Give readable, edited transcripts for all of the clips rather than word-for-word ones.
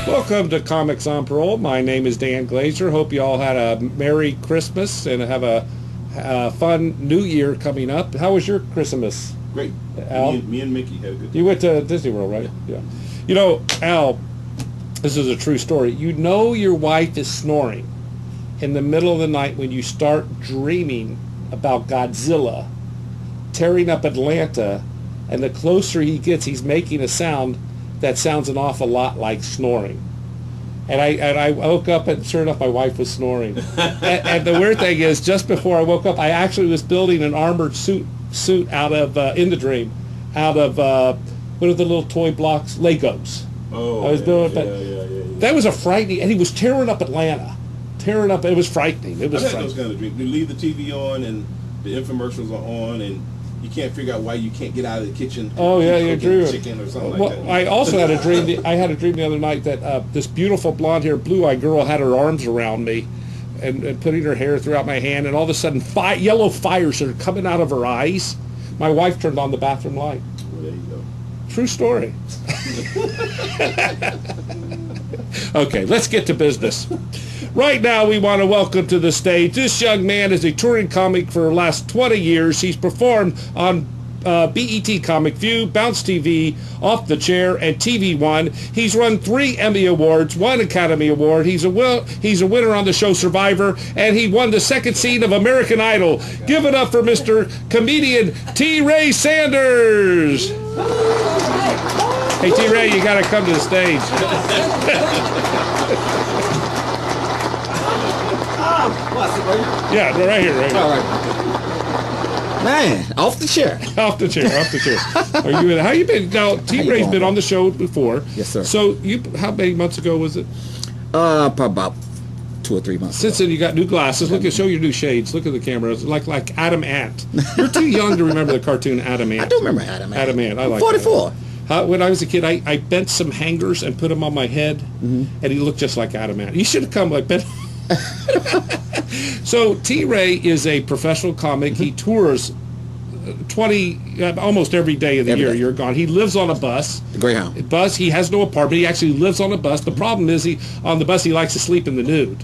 Welcome to Comics on Parole. My name is Dan Glazer. Hope you all had a Merry Christmas and have a fun New Year coming up. How was your Christmas? Great. Al? Me and Mickey had a good time. You went to Disney World, right? Yeah. You know, Al, this is a true story. You know your wife is snoring in the middle of the night when you start dreaming about Godzilla tearing up Atlanta, and the closer he gets, he's making a sound that sounds an awful lot like snoring. And I woke up, and sure enough, my wife was snoring. and the weird thing is, just before I woke up, I actually was building an armored suit out of, in the dream, out of, what are the little toy blocks? Legos. Oh, I was doing it, but yeah. that was a frightening, and he was tearing up Atlanta. Tearing up, it was frightening. It was I've had frightening. those kind of dreams. You leave the TV on, and the infomercials are on, and you can't figure out why you can't get out of the kitchen. Oh yeah, you drew chicken or something well, like that. I also had a dream. I had a dream the other night that this beautiful blonde-haired, blue-eyed girl had her arms around me, and putting her hair throughout my hand, and all of a sudden, yellow fires are coming out of her eyes. My wife turned on the bathroom light. Well, there you go. True story. Okay, let's get to business. Right now, we want to welcome to the stage, this young man is a touring comic for the last 20 years. He's performed on BET Comic View, Bounce TV, Off the Chair, and TV One. He's won 3 Emmy Awards, 1 Academy Award. He's a winner on the show Survivor, and he won the 2nd seed of American Idol. Give it up for Mr. Comedian T. Ray Sanders. Hey, T. Ray, you got to come to the stage. Yeah, right here. All right. Man, off the chair. Off the chair. Are you? How you been? Now, T. Ray's been on the show before. Yes, sir. So, how many months ago was it? Probably about 2 or 3 months. Since then, you got new glasses. Show your new shades. Look at the camera. It's like Adam Ant. You're too young to remember the cartoon Adam Ant. I do remember Adam Ant. Adam Ant. I like 44. When I was a kid, I bent some hangers and put them on my head, and he looked just like Adam Ant. You should have come like Ben. So T. Ray is a professional comic. He tours almost every day of the year. You're gone. He lives on a bus. The Greyhound. He has no apartment. He actually lives on a bus. The problem is on the bus he likes to sleep in the nude.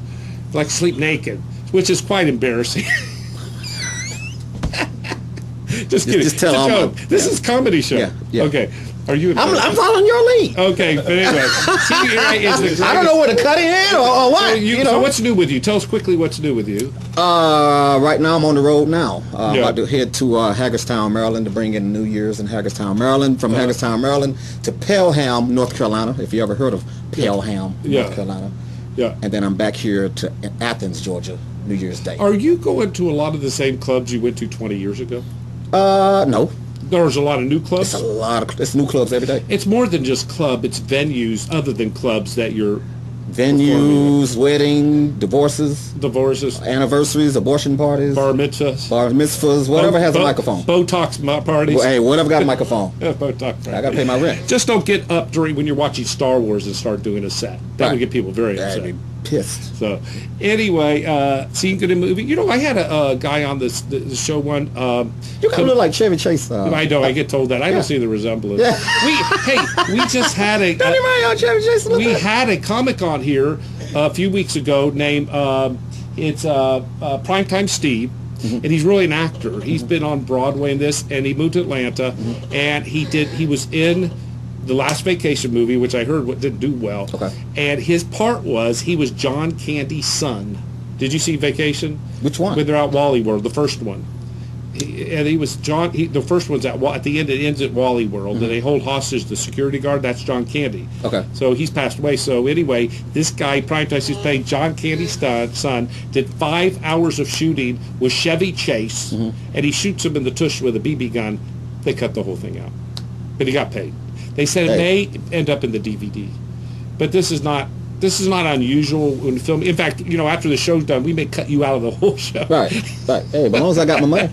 He likes to sleep naked, which is quite embarrassing. Just kidding. Just tell him. This is a comedy show. Yeah. Okay. Are you? I'm following your lead. Okay, but anyway, T. Ray is the greatest. I don't know where to cut in or what. So what's new with you? Tell us quickly what's new with you. Right now I'm on the road now. I'm Yeah. about to head to Hagerstown, Maryland to bring in New Year's in Hagerstown, Maryland. From Hagerstown, Maryland to Pelham, North Carolina. If you ever heard of Pelham, North Carolina. Yeah. And then I'm back here to Athens, Georgia, New Year's Day. Are you going to a lot of the same clubs you went to 20 years ago? No. There's a lot of new clubs? It's new clubs every day. It's more than just club. It's venues other than clubs that you're... Venues, wedding, divorces, anniversaries, abortion parties, bar mitzvahs, whatever has a microphone. Botox parties. Hey, whatever got a microphone. Yeah, Botox parties. I got to pay my rent. Just don't get up when you're watching Star Wars and start doing a set. That would get people very upset. I'd be pissed. So, anyway, seeing good in movie. You know, I had a guy on the show one. You kind of look like Chevy Chase. I know. I get told that. I don't see the resemblance. Yeah. We just had a. Don't you mind how Chevy Chase looks? We had a comic on here a few weeks ago named Primetime Steve. And he's really an actor. He's been on Broadway in this, and he moved to Atlanta, and he was in the Last Vacation movie, which I heard didn't do well. Okay. And his part he was John Candy's son. Did you see Vacation? Which one? When they're out Wally World, the first one. and he was John. The first one's at the end. It ends at Wally World, and they hold hostage the security guard. That's John Candy. Okay. So he's passed away. So anyway, this guy, Primetime, who's playing John Candy's son, did 5 hours of shooting with Chevy Chase, and he shoots him in the tush with a BB gun. They cut the whole thing out, but he got paid. They said it may end up in the DVD, but this is not unusual in film. In fact, after the show's done, we may cut you out of the whole show. Right. Hey, but as long as I got my money.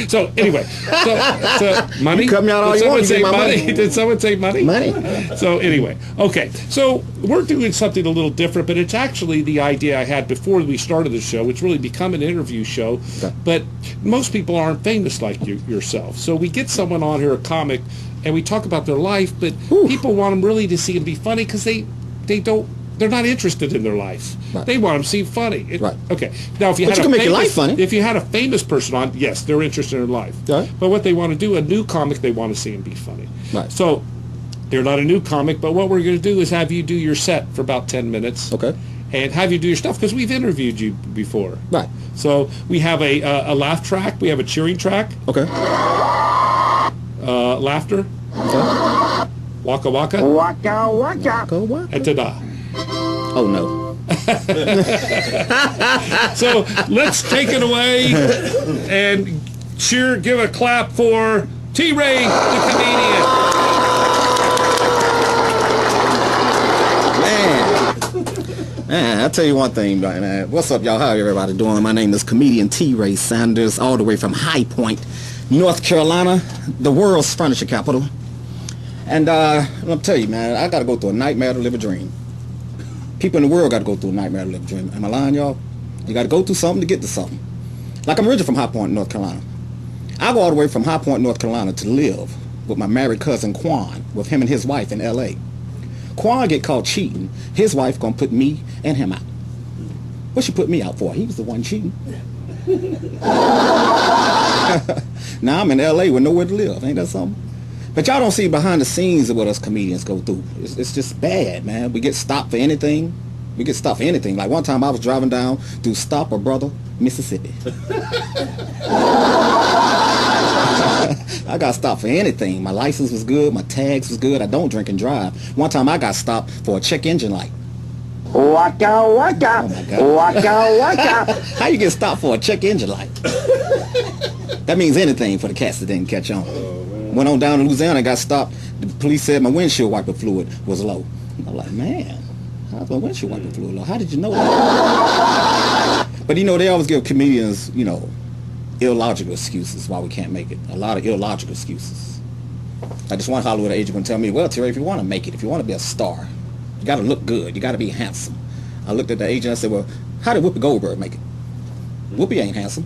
So anyway, so money. You cut me out all you want. Did someone say money? Did someone say money? Money. So anyway, okay. So we're doing something a little different, but it's actually the idea I had before we started the show. It's really become an interview show, but most people aren't famous like yourself. So we get someone on here, a comic, and we talk about their life, but people want them really to see them be funny because they don't. They're not interested in their life. Right. They want them to seem funny. Right. Okay. Now, if you can make your life funny. If you had a famous person on, yes, they're interested in life. Right. But what they want to do, a new comic, they want to see him be funny. Right. So you're not a new comic, but what we're going to do is have you do your set for about 10 minutes. Okay. And have you do your stuff because we've interviewed you before. Right. So we have a laugh track. We have a cheering track. Okay. Laughter. Okay. Waka waka. Waka waka. Go what? And ta-da. Oh no. So let's take it away and give a clap for T-Ray, the comedian. Man, I'll tell you one thing, man. What's up, y'all? How everybody doing? My name is comedian T-Ray Sanders, all the way from High Point, North Carolina, the world's furniture capital. And I'll tell you, man, I got to go through a nightmare to live a dream. People in the world got to go through a nightmare to live a dream. Am I lying, y'all? You got to go through something to get to something. Like, I'm originally from High Point, North Carolina. I go all the way from High Point, North Carolina to live with my married cousin, Quan, with him and his wife in L.A. Quan get caught cheating. His wife going to put me and him out. What she put me out for? He was the one cheating. Now I'm in L.A. with nowhere to live. Ain't that something? But y'all don't see behind the scenes of what us comedians go through. It's just bad, man. We get stopped for anything. We get stopped for anything. Like one time I was driving down through Stopper Brother, Mississippi. I got stopped for anything. My license was good. My tags was good. I don't drink and drive. One time I got stopped for a check engine light. Waka waka. Oh my God. Waka waka. How you get stopped for a check engine light? That means anything for the cats that didn't catch on. Went on down to Louisiana, got stopped. The police said my windshield wiper fluid was low. I'm like, man, how's my windshield wiper fluid low? How did you know that? But they always give comedians, illogical excuses why we can't make it. A lot of illogical excuses. Like this one Hollywood agent gonna tell me, well, Terry, if you want to make it, if you want to be a star, you got to look good. You got to be handsome. I looked at the agent. I said, well, how did Whoopi Goldberg make it? Whoopi ain't handsome.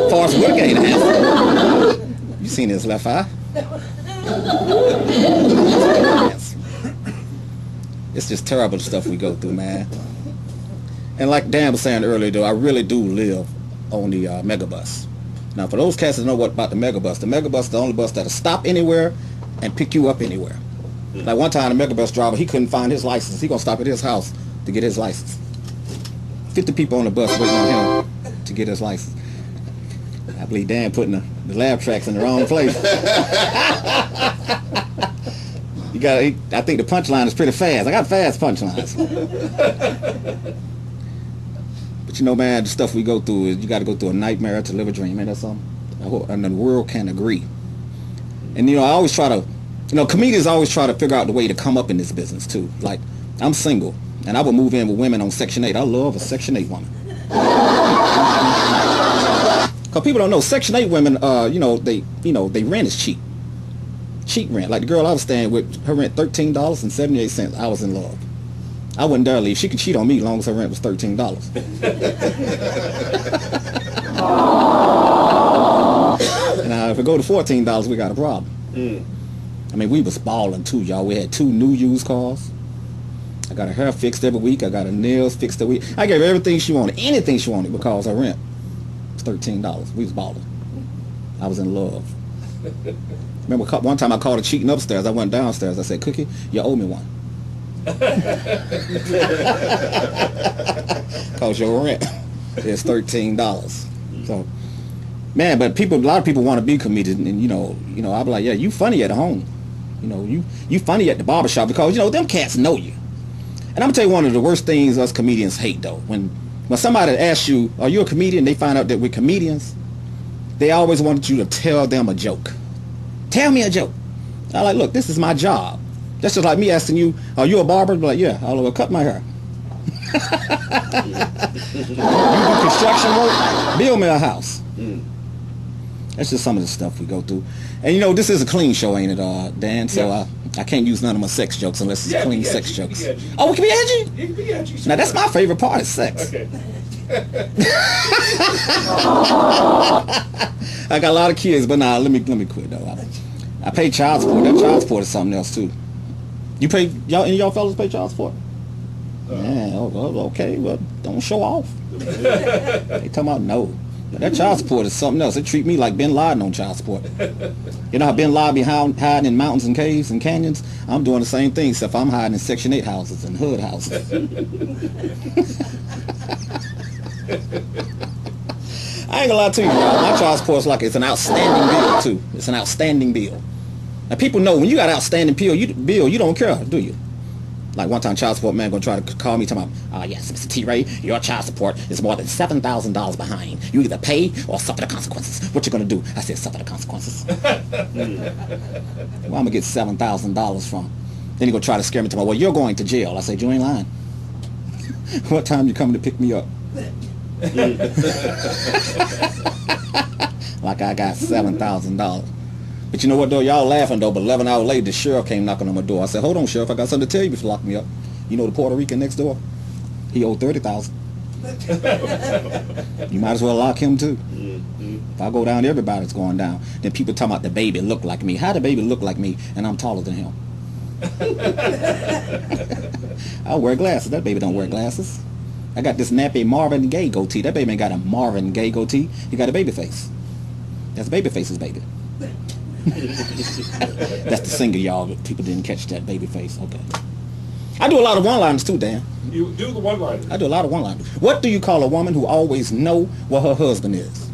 Forrest Whitaker ain't handsome. You seen his left eye? It's just terrible stuff we go through, man. And like Dan was saying earlier, though, I really do live on the megabus. Now, for those cats that know what about the megabus is the only bus that'll stop anywhere and pick you up anywhere. Like one time, the megabus driver, he couldn't find his license. He gonna stop at his house to get his license. 50 people on the bus waiting on him to get his license. I believe Dan putting the laugh tracks in the wrong place. I think the punchline is pretty fast. I got fast punchlines. But man, the stuff we go through is you got to go through a nightmare to live a dream. Ain't that something? And the world can agree. And I always try to, comedians always try to figure out the way to come up in this business too. Like, I'm single, and I would move in with women on Section 8. I love a Section 8 woman. Because people don't know, Section 8 women, they rent is cheap. Cheap rent. Like the girl I was staying with, her rent $13.78. I was in love. I wouldn't dare leave. She could cheat on me as long as her rent was $13. Now, if it go to $14, we got a problem. I mean, we was balling too, y'all. We had 2 new used cars. I got her hair fixed every week. I got her nails fixed every week. I gave her everything she wanted, anything she wanted, because her rent was $13. We was balling. I was in love. Remember one time I called her cheating upstairs. I went downstairs. I said, Cookie, you owe me one. Cause your rent. is $13. So, man, but a lot of people want to be comedians, and I'll be like, yeah, you funny at home. You funny at the barbershop because them cats know you. And I'm gonna tell you one of the worst things us comedians hate though. When somebody asks you, are you a comedian? They find out that we're comedians. They always want you to tell them a joke. Tell me a joke. I'm like, look, this is my job. That's just like me asking you, are you a barber? Be like, yeah, I'll cut my hair. You do construction work? Build me a house. That's just some of the stuff we go through. And this is a clean show, ain't it, Dan? So I can't use none of my sex jokes unless it's clean sex jokes. Oh, we can be edgy? You can be edgy. Now, that's my favorite part is sex. Okay. I got a lot of kids, but let me quit, though. I pay child support. That child support is something else, too. You pay, any of y'all fellas pay child support? Yeah, okay, well, don't show off. They talking about no. That child support is something else. They treat me like Bin Laden on child support. You know how Bin Laden be hiding in mountains and caves and canyons? I'm doing the same thing, except I'm hiding in Section 8 houses and hood houses. I ain't gonna lie to you, y'all. My child support is it's an outstanding bill, too. It's an outstanding bill. And people know when you got outstanding bill, you don't care, do you? Like one time, child support man gonna try to call me, talking about, yes, Mr. T. Ray, your child support is more than $7,000 behind. You either pay or suffer the consequences. What you gonna do? I said, suffer the consequences. Well, I'm gonna get $7,000 from. Then he gonna try to scare me, talking about, well, you're going to jail. I said, you ain't lying. What time you coming to pick me up? Like I got $7,000. But you know what, though? Y'all laughing, though, but 11 hours later, the sheriff came knocking on my door. I said, hold on, Sheriff, I got something to tell you before you lock me up. You know the Puerto Rican next door? He owed $30,000. You might as well lock him, too. If I go down, everybody's going down. Then people talking about the baby look like me. How the baby look like me, and I'm taller than him? I wear glasses. That baby don't wear glasses. I got this nappy Marvin Gaye goatee. That baby ain't got a Marvin Gaye goatee. He got a baby face. That's Babyface's baby. That's the singer, y'all. People didn't catch that, Babyface. Okay. I do a lot of one-liners too, Dan. You do the one-liners? I do a lot of one-liners. What do you call a woman who always know what her husband is?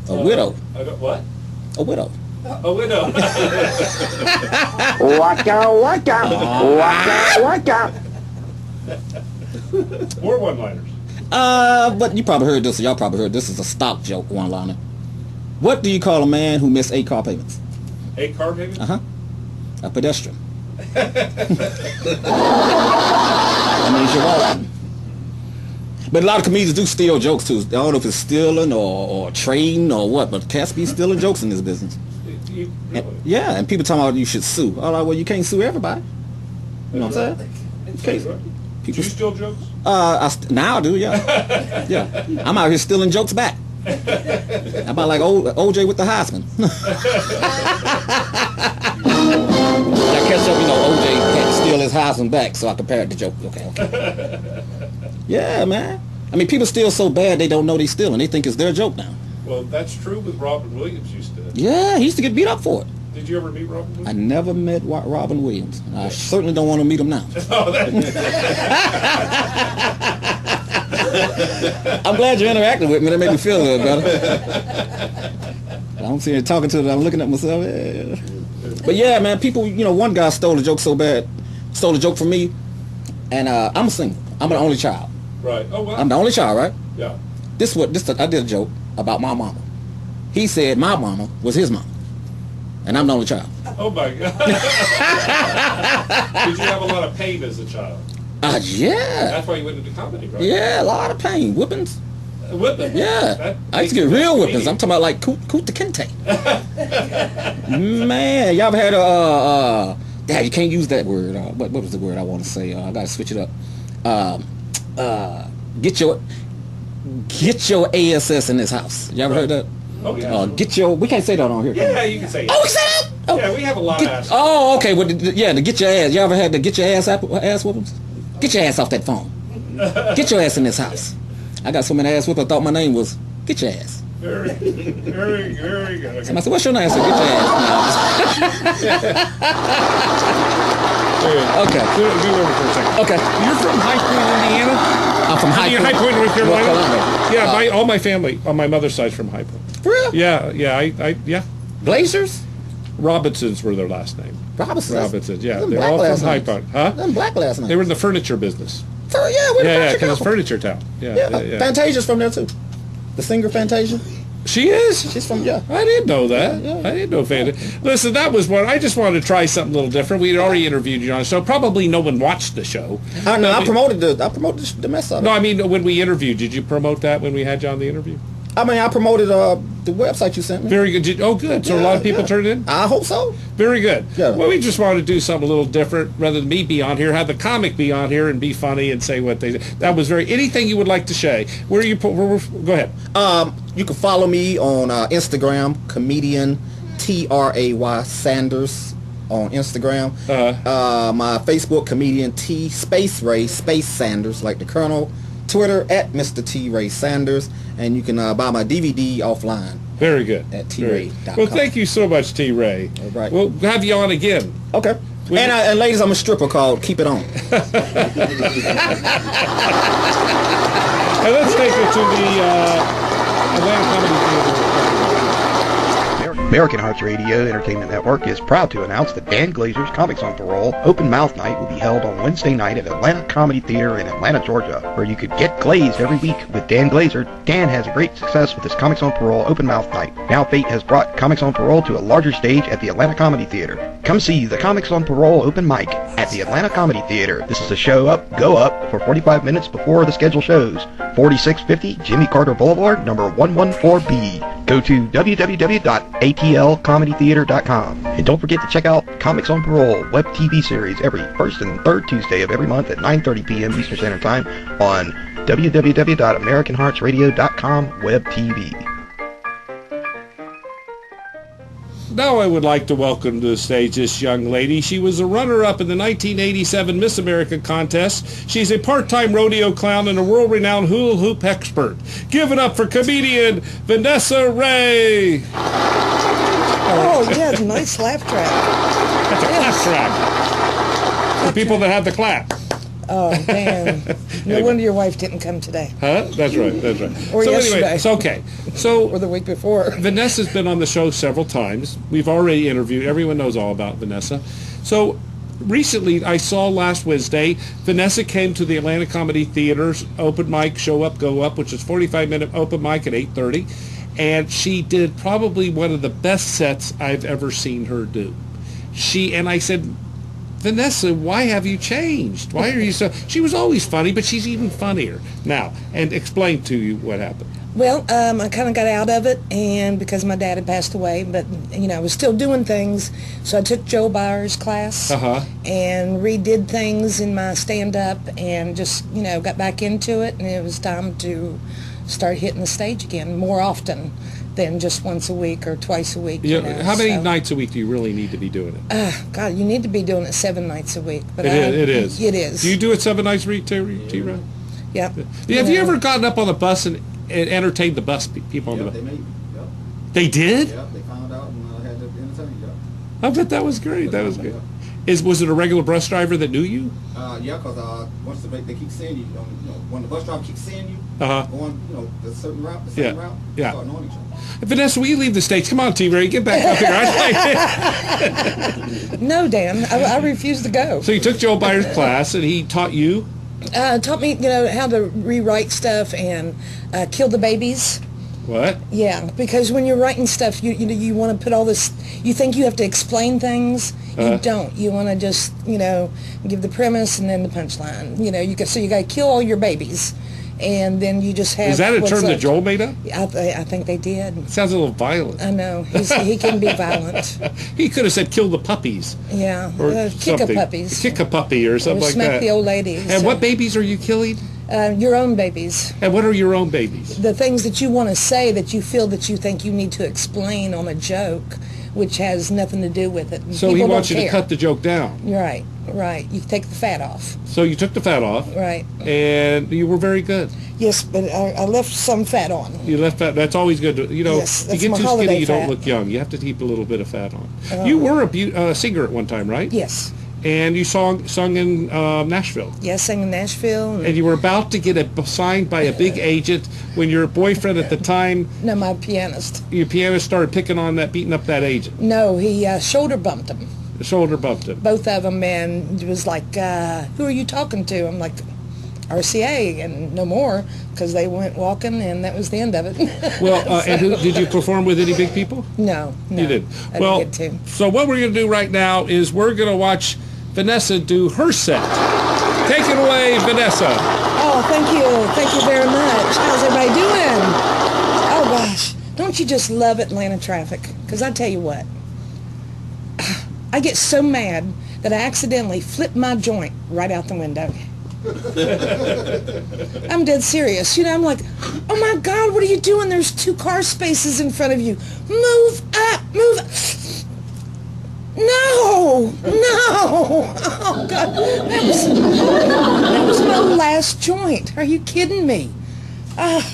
A widow. What? A widow. A widow. Waka waka. Waka waka. More one-liners. But you probably heard this. Y'all probably heard this is a stock joke one-liner. What do you call a man who missed 8 car payments? 8 car payments? Uh-huh. A pedestrian. That means you're walking. But a lot of comedians do steal jokes too. I don't know if it's stealing or trading or what, but cats be stealing jokes in this business. Really? And people talking about you should sue. I'm like, well, you can't sue everybody. You know what I'm saying? Okay. Do you steal jokes? Now I do, yeah. Yeah. I'm out here stealing jokes back. How about like OJ with the Heisman? I catch up, OJ had to steal his Heisman back, so I compared the joke. Okay. Yeah, man. I mean, people steal so bad they don't know they're stealing. They think it's their joke now. Well, that's true with Robin Williams used to. Yeah, he used to get beat up for it. Did you ever meet Robin Williams? I never met Robin Williams. I certainly don't want to meet him now. I'm glad you're interacting with me. That made me feel a little better. I'm sitting here talking to them. I'm looking at myself. Yeah. But yeah, man, people, one guy stole a joke so bad. Stole a joke from me. And I'm single. I'm the only child. Right. Oh, wow. I'm the only child, right? Yeah. I did a joke about my mama. He said my mama was his mama. And I'm the only child. Oh, my God. Did you have a lot of pain as a child? Yeah. That's why you went into comedy, right? Yeah, a lot of pain. Whippings. Whipping? Yeah. I used to get real whippings. I'm talking about like Kuta Kente. Man, y'all ever had Dad, you can't use that word. What was the word I want to say? I got to switch it up. Get your ASS in this house. You ever heard that? Oh, yeah. We can't say that on here. Yeah, you can say it. Oh, we say that? Oh. Yeah, we have a lot of ass. Oh, okay. Well, yeah, to get your ass. You ever had to get your ass whoopings? Get your ass off that phone. Get your ass in this house. I got so many ass whoopers, I thought my name was Get Your Ass. Very, very, very good. Somebody said, what's your name? I said, Get Your Ass. No. Okay. Be over for a second. Okay. You're from High Point, Indiana? I'm from High Point, North Carolina? Carolina. Yeah, all my family on my mother's side's from High Point. For real? Yeah. Yeah. Glazers? Robinsons were their last name. Robinsons, yeah. Them They're black all last from High names. Point. Huh? Them black last names. They were in the furniture business. Yeah, where the Yeah, furniture because come it's from? furniture town. Yeah. Fantasia's from there too. The singer Fantasia. She is? She's from I didn't know that. Yeah. I didn't know Fantasia. Listen, that was one. I just wanted to try something a little different. We had already interviewed you on the show. Probably no one watched the show. I promoted the mess out of it. No, I mean, when we interviewed, did you promote that when we had you on the interview? I promoted the website you sent me. Very good. Good. So a lot of people turned in? I hope so. Very good. Yeah. Well, we just wanted to do something a little different rather than me be on here, have the comic be on here and be funny and say what they did. That was anything you would like to say. Go ahead. You can follow me on Instagram, comedian Tray Sanders on Instagram. My Facebook, comedian T space Ray space Sanders, like the Colonel. Twitter at Mr. T Ray Sanders, and you can buy my DVD offline. Very good. At tray.com. Well, thank you so much, T Ray. All right. We'll have you on again. Okay. And ladies, I'm a stripper called Keep It On. And let's take it to the Atlanta Comedy Theater. American Hearts Radio Entertainment Network is proud to announce that Dan Glazer's Comics on Parole Open Mouth Night will be held on Wednesday night at Atlanta Comedy Theater in Atlanta, Georgia, where you could get glazed every week with Dan Glazer. Dan has a great success with his Comics on Parole Open Mouth Night. Now fate has brought Comics on Parole to a larger stage at the Atlanta Comedy Theater. Come see the Comics on Parole Open Mic at the Atlanta Comedy Theater. This is a show up, go up for 45 minutes before the scheduled shows. 4650 Jimmy Carter Boulevard, number 114B. Go to www.atlcomedytheater.com. And don't forget to check out Comics on Parole web TV series every first and third Tuesday of every month at 9:30 p.m. Eastern Standard Time on www.americanheartsradio.com web TV. Now I would like to welcome to the stage this young lady. She was a runner-up in the 1987 Miss America contest. She's a part-time rodeo clown and a world-renowned hula hoop expert. Give it up for comedian Vanessa Ray. Oh, yeah, nice laugh track. That's a clap track. For people that have the clap. Oh, damn. No wonder your wife didn't come today. Huh? That's right. Or so yesterday. anyway, it's okay. So Or the week before. Vanessa's been on the show several times. We've already interviewed. Everyone knows all about Vanessa. So recently, I saw last Wednesday, Vanessa came to the Atlanta Comedy Theater's open mic, Show Up, Go Up, which is 45-minute open mic at 8:30. And she did probably one of the best sets I've ever seen her do. And I said, Vanessa, why have you changed? Why are you so... She was always funny, but she's even funnier now. And explain to you what happened. Well, I kind of got out of it, and because my dad had passed away, but, I was still doing things. So I took Joe Byers' class and redid things in my stand-up and just, got back into it, and it was time to start hitting the stage again more often than just once a week or twice a week. How many nights a week do you really need to be doing it? God, you need to be doing it 7 nights a week. But it is. It is. Do you do it 7 nights a week, T-Ray? Yeah. Have you ever gotten up on the bus and entertained the bus people on the bus? They made me. Yep. They did? Yep, they found out and I had to entertain. Yep. I bet that was great. That was good. Was it a regular bus driver that knew you? Yeah, because once they keep seeing you, when the bus driver keeps seeing you, going, the certain route, Yeah. start knowing each other. Vanessa, will you leave the stage? Come on, T-Ray, get back up here. No, Dan, I refuse to go. So you took Joe Byers' class, and he taught you? Taught me, how to rewrite stuff and kill the babies. What? Yeah, because when you're writing stuff, you want to put all this. You think you have to explain things. You don't. You want to just give the premise and then the punchline. You got to kill all your babies, and then you just have. Is that a term that left. Joel made up? I think they did. It sounds a little violent. I know he can be violent. He could have said kill the puppies. Yeah, Or kick something. a puppies. Kick a puppy or something Or like smack that. the old ladies. And what babies are you killing? Your own babies. And what are your own babies? The things that you want to say that you feel that you think you need to explain on a joke, which has nothing to do with it. So he wants you to cut the joke down. Right. You take the fat off. So you took the fat off. Right. And you were very good. Yes, but I left some fat on. You left fat. That's always good. Yes, you that's get my too holiday skinny, you don't fat. look young. You have to keep a little bit of fat on. You were a singer at one time, right? Yes. And you sung in Nashville. Yes, sang in Nashville. And you were about to get signed by a big agent when your boyfriend at the time, No, my pianist. your pianist, started beating up that agent. No, he shoulder bumped him. The shoulder bumped him. Both of them, and it was like, who are you talking to? I'm like, RCA, and no more, because they went walking, and that was the end of it. Well, and did you perform with any big people? No. You did. I Well, didn't get to. so what we're going to do right now is we're going to watch Vanessa do her set. Take it away, Vanessa. Oh, thank you. Thank you very much. How's everybody doing? Oh, gosh. Don't you just love Atlanta traffic? Because I tell you what, I get so mad that I accidentally flip my joint right out the window. I'm dead serious. You know, I'm like, oh my God, what are you doing? There's 2 car spaces in front of you. Move up, move up. No, no. Oh God, that was my last joint. Are you kidding me? But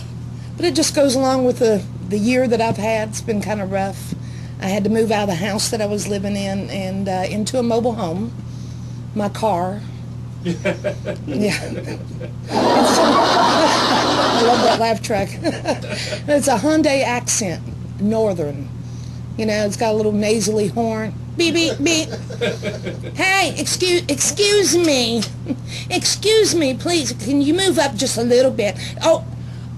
it just goes along with the year that I've had. It's been kind of rough. I had to move out of the house that I was living in and into a mobile home. My car. Yeah. I love that laugh track. It's a Hyundai Accent, Northern. You know, it's got a little nasally horn. Beep, beep, beep. Hey, excuse me. Excuse me, please. Can you move up just a little bit? Oh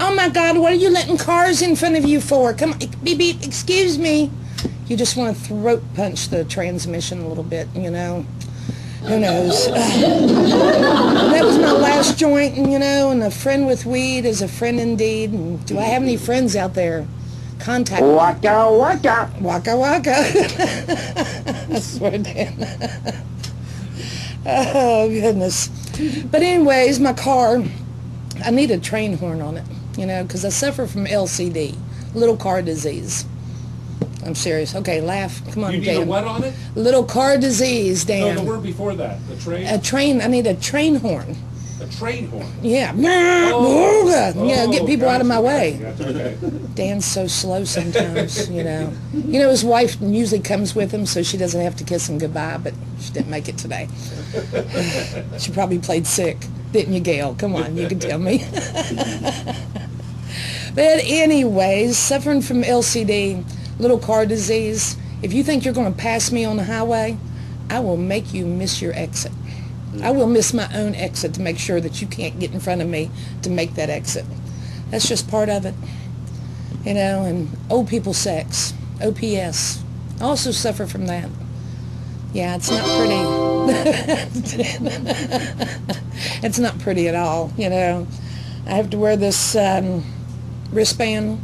my God, what are you letting cars in front of you for? Come on, beep, beep, excuse me. You just want to throat punch the transmission a little bit, you know. Who knows? That was my last joint, and, you know, and a friend with weed is a friend indeed. And do I have any friends out there? Contact me. Waka waka. Waka waka. I swear to Oh, goodness. But anyways, my car, I need a train horn on it, you know, because I suffer from LCD, little car disease. I'm serious. Okay, laugh. Come on, You need Dan. a what on it? Little car disease, Dan. No, the word before that. The train? A train. I need a train horn. A train horn. Yeah. Get people out of my way. Gotcha, okay. Dan's so slow sometimes, you know. You know, his wife usually comes with him, so she doesn't have to kiss him goodbye, but she didn't make it today. She probably played sick. Didn't you, Gail? Come on, you can tell me. But anyways, suffering from LCD, little car disease, if you think you're going to pass me on the highway, I will make you miss your exit. I will miss my own exit to make sure that you can't get in front of me to make that exit. That's just part of it. You know, and old people sex, OPS. I also suffer from that. Yeah, it's not pretty. It's not pretty at all, you know. I have to wear this wristband.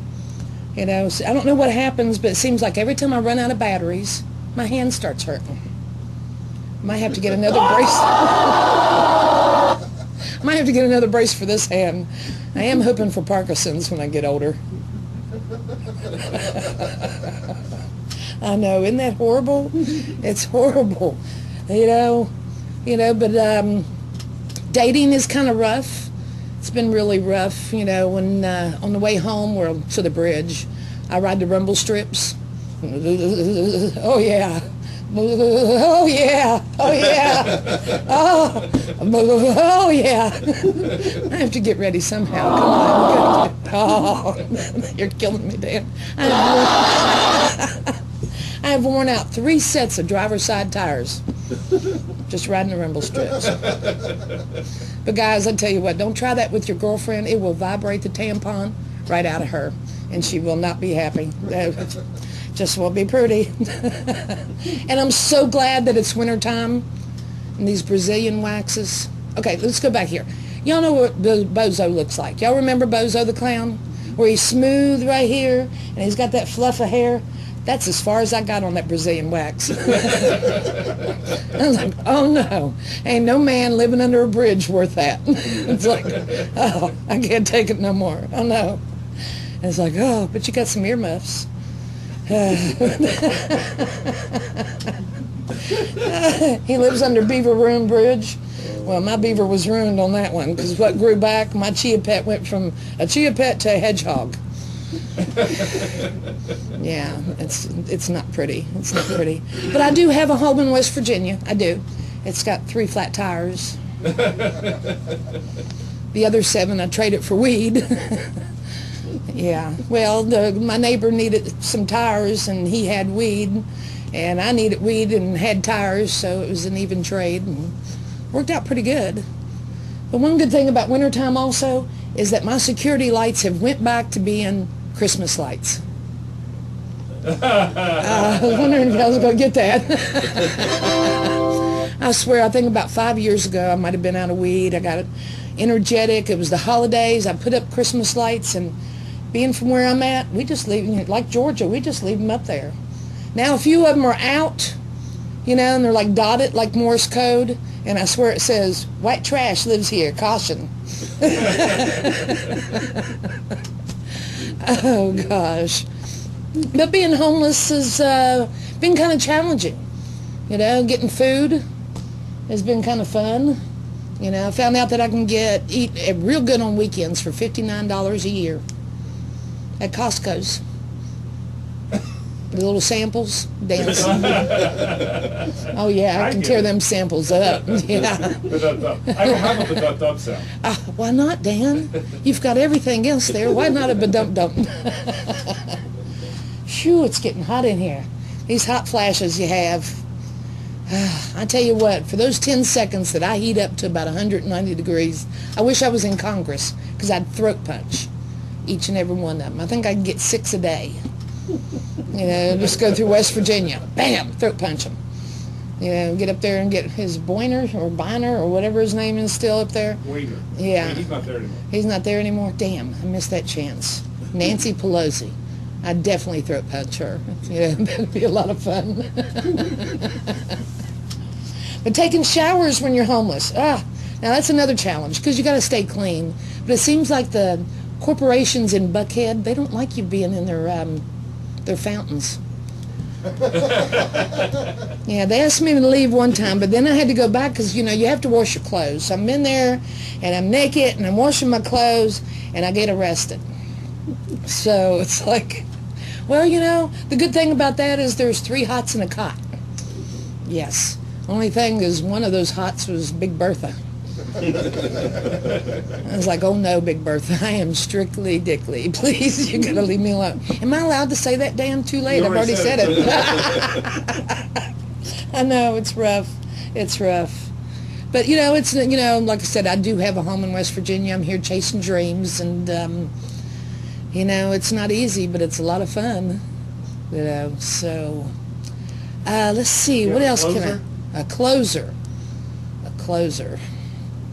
You know, so I don't know what happens, but it seems like every time I run out of batteries, my hand starts hurting. Might have to get another brace. Might have to get another brace for this hand. I am hoping for Parkinson's when I get older. I know, isn't that horrible? It's horrible. You know, but dating is kind of rough. It's been really rough, you know, when on the way home or to the bridge, I ride the rumble strips. Oh, yeah. Oh, yeah. Oh, yeah. Oh, yeah. I have to get ready somehow. Come on. Oh, you're killing me, Dan. I have worn out 3 sets of driver's side tires just riding the rumble strips. But guys, I tell you what, don't try that with your girlfriend. It will vibrate the tampon right out of her, and she will not be happy. Just won't be pretty. And I'm so glad that it's wintertime and these Brazilian waxes. Okay, let's go back here. Y'all know what Bozo looks like. Y'all remember Bozo the clown? Where he's smooth right here and he's got that fluff of hair. That's as far as I got on that Brazilian wax. I was like, oh no, ain't no man living under a bridge worth that. It's like, oh, I can't take it no more. Oh no. And it's like, oh, but you got some earmuffs. He lives under Beaver Ruin Bridge. Well, my beaver was ruined on that one because what grew back, my chia pet went from a chia pet to a hedgehog. Yeah, it's not pretty. It's not pretty. But I do have a home in West Virginia. I do. It's got 3 flat tires. The other 7 I traded for weed. Yeah. Well, my neighbor needed some tires and he had weed, and I needed weed and had tires, so it was an even trade and worked out pretty good. But one good thing about wintertime also is that my security lights have went back to being Christmas lights. I was wondering if I was going to get that. I swear, I think about 5 years ago, I might have been out of weed. I got it energetic. It was the holidays. I put up Christmas lights, and being from where I'm at, we just leave, like Georgia, we just leave them up there. Now, a few of them are out, you know, and they're like dotted like Morse code, and I swear it says, white trash lives here, caution. Oh, gosh. But being homeless has been kind of challenging. You know, getting food has been kind of fun. You know, I found out that I can eat real good on weekends for $59 a year at Costco's. The little samples, dancing. Oh, yeah, I can tear them samples up. Yeah. I don't have a ba-dum-dum sound. Why not, Dan? You've got everything else there. Why not a ba-dum-dum? Phew, it's getting hot in here. These hot flashes you have. I tell you what, for those 10 seconds that I heat up to about 190 degrees, I wish I was in Congress, because I'd throat punch each and every one of them. I think I can get 6 a day. You know, just go through West Virginia. Bam! Throat punch him. You know, get up there and get his Boyner or Biner or whatever his name is still up there. Waiter. Yeah. He's not there anymore. He's not there anymore? Damn, I missed that chance. Nancy Pelosi. I'd definitely throat punch her. Yeah, that'd be a lot of fun. But taking showers when you're homeless. Now that's another challenge, because you got to stay clean. But it seems like the corporations in Buckhead, they don't like you being in their fountains. Yeah, they asked me to leave one time, but then I had to go back because, you know, you have to wash your clothes. So I'm in there, and I'm naked, and I'm washing my clothes, and I get arrested. So it's like, well, you know, the good thing about that is there's 3 hots and a cot. Yes. Only thing is, one of those hots was Big Bertha. I was like, oh no, Big Bertha, I am strictly dickly. Please, you gotta leave me alone. Am I allowed to say that, Dan? Too late. I've already said it. I know, it's rough. It's rough. But, you know, it's, you know, like I said, I do have a home in West Virginia. I'm here chasing dreams, and, you know, it's not easy, but it's a lot of fun. You know, so, let's see, what else can I... A closer. A closer.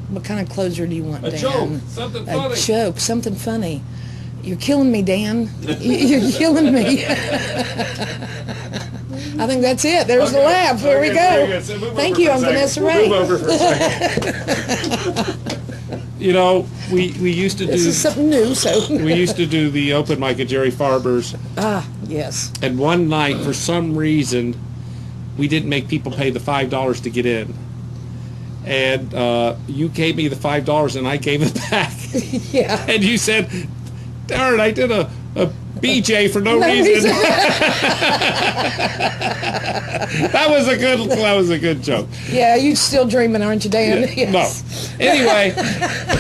What kind of closer do you want, Dan? A joke. Something funny. A joke. Something funny. You're killing me, Dan. You're killing me. I think that's it. There's the laugh. There we go. Thank you. I'm Vanessa Ray. Move over for a second. You know, we used to do... This is something new, so... We used to do the open mic at Jerry Farber's. Yes. And one night, for some reason, we didn't make people pay the $5 to get in. And you gave me the $5 and I gave it back. Yeah. And you said, darn, I did a BJ for no reason. That was a good joke. Yeah, you still dreaming, aren't you, Dan? Yeah. Yes. No. Anyway,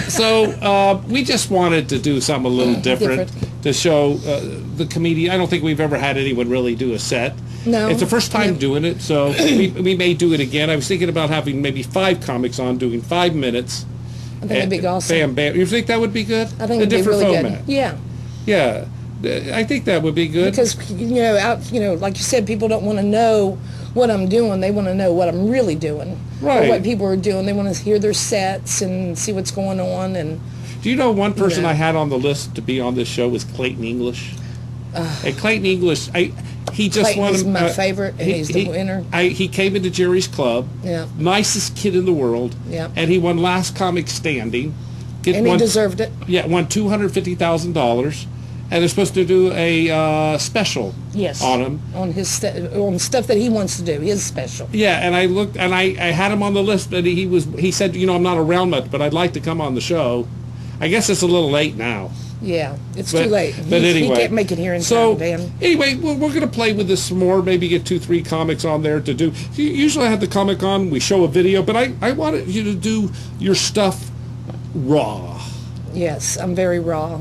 so we just wanted to do something a little different. To show the comedian. I don't think we've ever had anyone really do a set. No. It's the first time doing it, so we may do it again. I was thinking about having maybe 5 comics on, doing 5 minutes. I think that'd be awesome. Bam, bam. You think that would be good? I think it'd be really good. Format. Yeah. Yeah. I think that would be good. Because, you know, like you said, people don't want to know what I'm doing. They want to know what I'm really doing. Right. Or what people are doing. They want to hear their sets and see what's going on. And do you know one person I had on the list to be on this show was Clayton English? And Clayton English, he just Clayton won. is my favorite, and he's the winner. He came into Jerry's club. Yeah. Nicest kid in the world. Yeah. And he won Last Comic Standing. And he deserved it. Yeah, won $250,000. And they're supposed to do a special on him. On his on stuff that he wants to do, his special. Yeah, and I looked, and I had him on the list, but he said, you know, I'm not around much, but I'd like to come on the show. I guess it's a little late now. Yeah, it's too late. But He anyway, can't make it here in so time, Dan. anyway, we're going to play with this some more. Maybe get 2-3 comics on there to do. Usually I have the comic on. We show a video, but I wanted you to do your stuff raw. Yes, I'm very raw.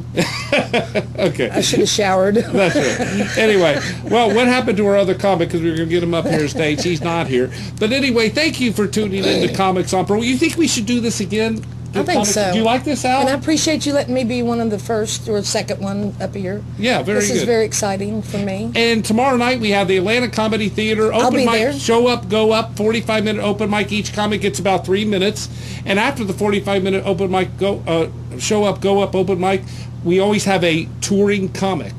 Okay. I should have showered. That's right. Anyway, well, what happened to our other comic? Because we were going to get him up here stage. He's not here. But anyway, thank you for tuning in to Comics on Parole. You think we should do this again? I think so. Do you like this, Al? And I appreciate you letting me be one of the first or second one up here. Yeah, very good. This is very exciting for me. And tomorrow night we have the Atlanta Comedy Theater open be mic. there. Show up, go up. 45-minute open mic. Each comic gets about 3 minutes. And after the 45-minute open mic, show up, go up open mic, we always have a touring comic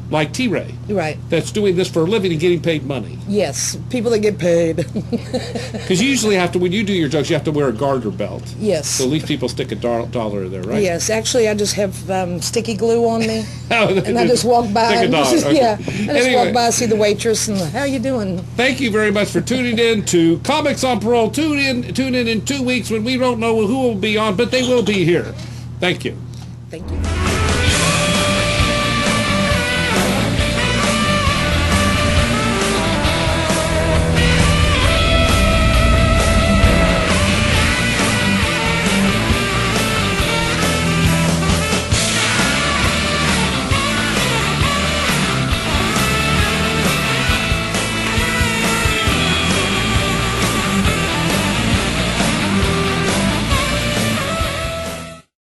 like T-Ray. Right. That's doing this for a living and getting paid money. Yes, people that get paid. Because you usually have to, when you do your jokes, you have to wear a garter belt. Yes. So at least people stick a dollar there, right? Yes, actually, I just have sticky glue on me, Oh, and I just walk by. Stick a And dollar, just, okay. Yeah, I just Anyway. walk by, see the waitress, and how you doing? Thank you very much for tuning in to Comics on Parole. Tune in 2 weeks when we don't know who will be on, but they will be here. Thank you. Thank you.